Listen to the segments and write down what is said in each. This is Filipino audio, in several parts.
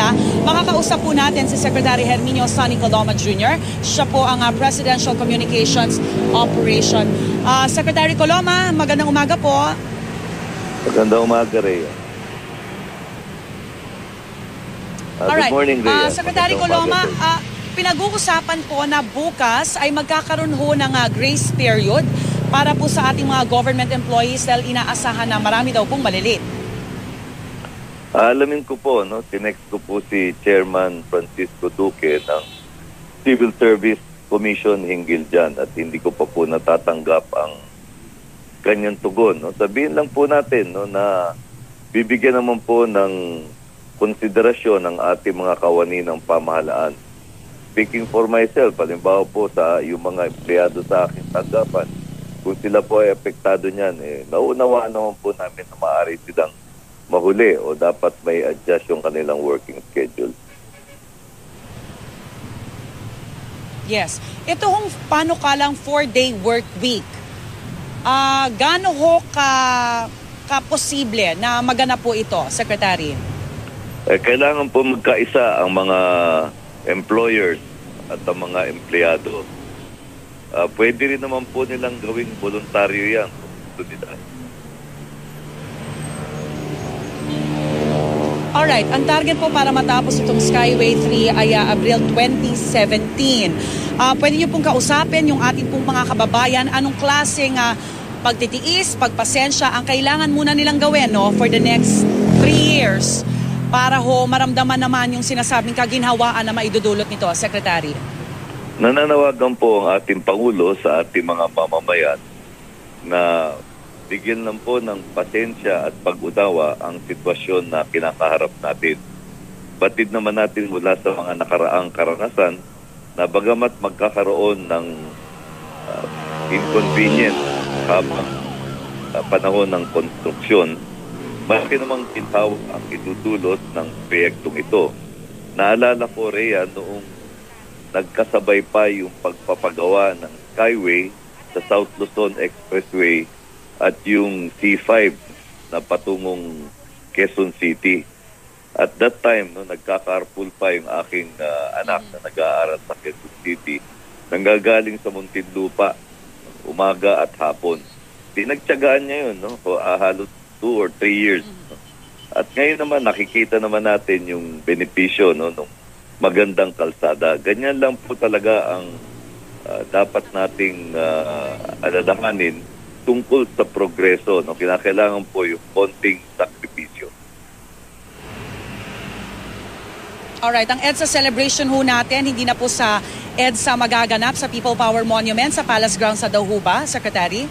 samantala, makakausap po natin si Secretary Herminio Sonny Coloma Jr. Siya po ang Presidential Communications Operation. Secretary Coloma, magandang umaga po. Magandang umaga, Rhea. Good morning, Rhea. Secretary Coloma, pinag-uusapan po na bukas ay magkakaroon ho ng grace period para po sa ating mga government employees dahil inaasahan na marami daw pong malilate. Alamin ko po, tinext ko po si Chairman Francisco Duque ng Civil Service Commission hinggil dyan at hindi ko pa po natatanggap ang kanyang tugon. Sabihin lang po natin na bibigyan naman po ng konsiderasyon ng ating mga kawani ng pamahalaan. Speaking for myself, halimbawa po sa yung mga empleyado sa aking tanggapan, kung sila po ay apektado niyan, naunawaan naman po namin na maaari silang mahuli o dapat may adjust yung kanilang working schedule. Yes. Ito hong panukalang 4-day work week. Gaano ho ka-posible na maganap po ito, Secretary? Kailangan po magkaisa ang mga employers at ang mga empleyado. Pwede rin naman po nilang gawing voluntaryo yan. Alright, ang target po para matapos itong Skyway 3 ay Abril 2017. Pwede niyo pong kausapin yung ating pong mga kababayan. Anong klaseng pagtitiis, pagpasensya ang kailangan muna nilang gawin for the next 3 years para ho maramdaman naman yung sinasabing kaginhawaan na maidudulot nito, Secretary? Nananawagan po ang ating Pangulo sa ating mga mamamayan na bigyan lang po ng pasensya at pag-unawa ang sitwasyon na kinakaharap natin. Batid naman natin mula sa mga nakaraang karanasan na bagamat magkakaroon ng inconvenience habang panahon ng konstruksyon, malaki namang ginhawa ang itutulot ng proyektong ito. Naalala ko, Rhea, noong nagkasabay pa yung pagpapagawa ng Skyway sa South Luzon Expressway at yung C5 na patungong Quezon City. At that time, nagka-carpool pa yung aking anak na nag-aaral sa Quezon City, nanggagaling sa Muntinlupa, umaga at hapon. Pinagtyagaan niya yun, halos 2 or 3 years. At ngayon naman, nakikita naman natin yung benepisyo ng magandang kalsada. Ganyan lang po talaga ang dapat nating alalahanin tungkol sa progreso. Kinakailangan po yung konting sakripisyo. Alright, ang EDSA celebration ho natin, hindi na po sa EDSA magaganap sa People Power Monument sa Palace Grounds sa Dahuba, Secretary?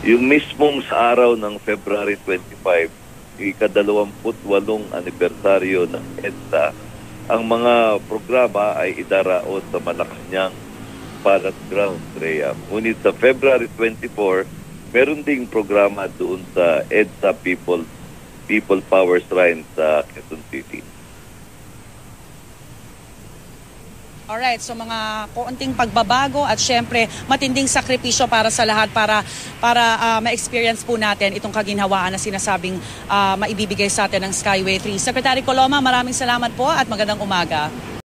Yung mismong sa araw ng February 25, ika-28 anibersaryo ng EDSA, ang mga programa ay idaraos sa Malacanang Palace Grounds, Rhea. Ngunit sa February 24, meron ding programa doon sa EDSA People Power Shrine sa Quezon City. Alright, so mga konting pagbabago at syempre matinding sakripisyo para sa lahat para ma-experience po natin itong kaginhawaan na sinasabing maibibigay sa atin ng Skyway 3. Secretary Coloma, maraming salamat po at magandang umaga.